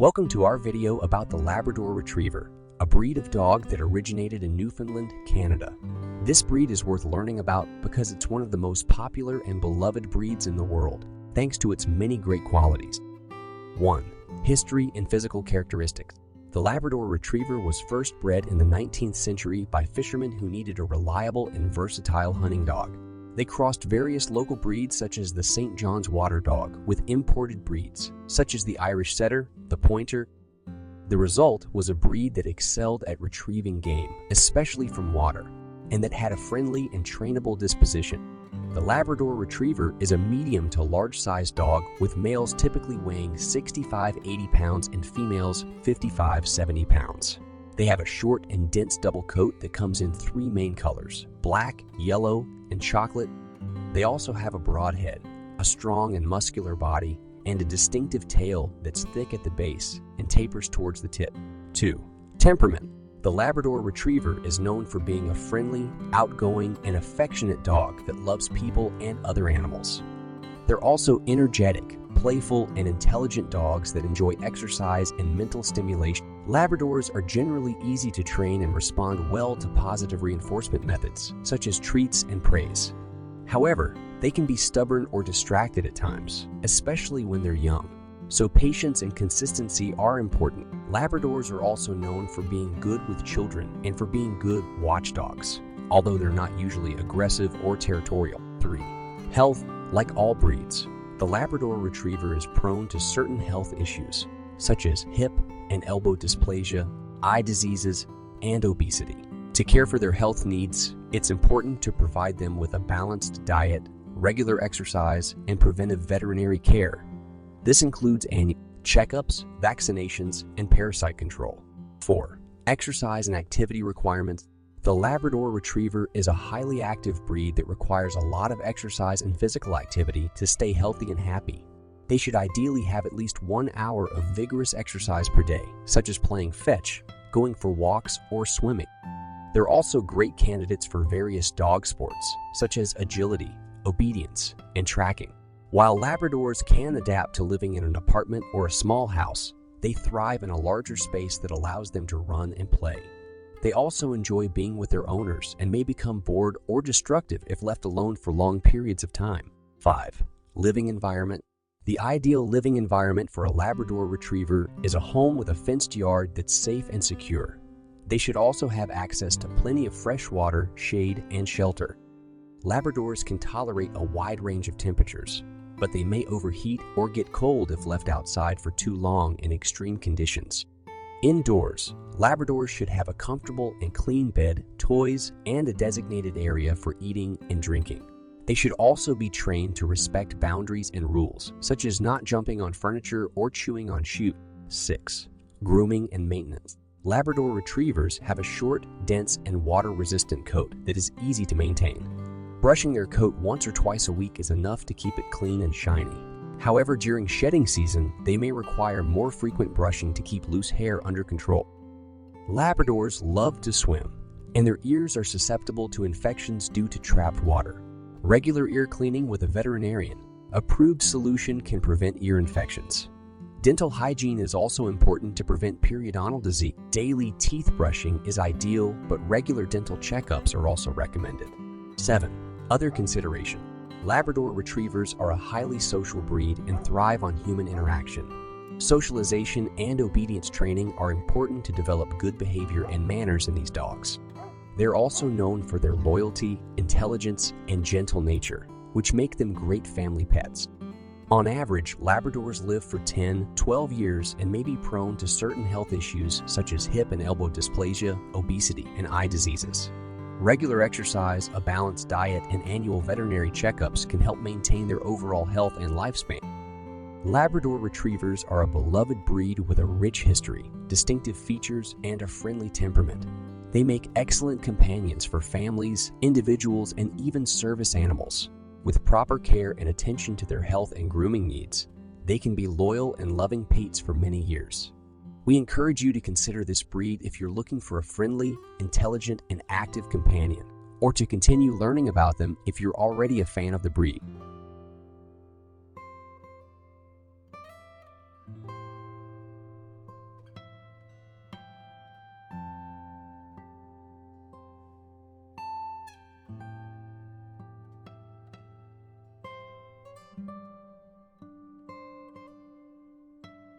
Welcome to our video about the Labrador Retriever, a breed of dog that originated in Newfoundland, Canada. This breed is worth learning about because it's one of the most popular and beloved breeds in the world, thanks to its many great qualities. 1. History and physical characteristics. The Labrador Retriever was first bred in the 19th century by fishermen who needed a reliable and versatile hunting dog. They crossed various local breeds such as the St. John's Water Dog with imported breeds, such as the Irish Setter, the Pointer. The result was a breed that excelled at retrieving game, especially from water, and that had a friendly and trainable disposition. The Labrador Retriever is a medium to large-sized dog with males typically weighing 65-80 pounds and females 55-70 pounds. They have a short and dense double coat that comes in 3 main colors: black, yellow, and chocolate. They also have a broad head, a strong and muscular body, and a distinctive tail that's thick at the base and tapers towards the tip. 2. Temperament. The Labrador Retriever is known for being a friendly, outgoing, and affectionate dog that loves people and other animals. They're also energetic, playful, and intelligent dogs that enjoy exercise and mental stimulation. Labradors are generally easy to train and respond well to positive reinforcement methods, such as treats and praise. However, they can be stubborn or distracted at times, especially when they're young. So patience and consistency are important. Labradors are also known for being good with children and for being good watchdogs, although they're not usually aggressive or territorial. 3. Health. Like all breeds, the Labrador Retriever is prone to certain health issues, such as hip and elbow dysplasia, eye diseases, and obesity. To care for their health needs, it's important to provide them with a balanced diet, regular exercise, and preventive veterinary care. This includes annual checkups, vaccinations, and parasite control. 4. Exercise and activity requirements. The Labrador Retriever is a highly active breed that requires a lot of exercise and physical activity to stay healthy and happy. They should ideally have at least 1 hour of vigorous exercise per day, such as playing fetch, going for walks, or swimming. They're also great candidates for various dog sports, such as agility, obedience, and tracking. While Labradors can adapt to living in an apartment or a small house, they thrive in a larger space that allows them to run and play. They also enjoy being with their owners and may become bored or destructive if left alone for long periods of time. 5. Living environment. The ideal living environment for a Labrador Retriever is a home with a fenced yard that's safe and secure. They should also have access to plenty of fresh water, shade, and shelter. Labradors can tolerate a wide range of temperatures, but they may overheat or get cold if left outside for too long in extreme conditions. Indoors, Labradors should have a comfortable and clean bed, toys, and a designated area for eating and drinking. They should also be trained to respect boundaries and rules, such as not jumping on furniture or chewing on shoes. 6. Grooming and maintenance. Labrador Retrievers have a short, dense, and water-resistant coat that is easy to maintain. Brushing their coat once or twice a week is enough to keep it clean and shiny. However, during shedding season, they may require more frequent brushing to keep loose hair under control. Labradors love to swim, and their ears are susceptible to infections due to trapped water. Regular ear cleaning with a veterinarian-approved solution can prevent ear infections. Dental hygiene is also important to prevent periodontal disease. Daily teeth brushing is ideal, but regular dental checkups are also recommended. 7. Other consideration. Labrador Retrievers are a highly social breed and thrive on human interaction. Socialization and obedience training are important to develop good behavior and manners in these dogs. They're also known for their loyalty, intelligence, and gentle nature, which make them great family pets. On average, Labradors live for 10-12 years and may be prone to certain health issues such as hip and elbow dysplasia, obesity, and eye diseases. Regular exercise, a balanced diet, and annual veterinary checkups can help maintain their overall health and lifespan. Labrador Retrievers are a beloved breed with a rich history, distinctive features, and a friendly temperament. They make excellent companions for families, individuals, and even service animals. With proper care and attention to their health and grooming needs, they can be loyal and loving pets for many years. We encourage you to consider this breed if you're looking for a friendly, intelligent, and active companion, or to continue learning about them if you're already a fan of the breed.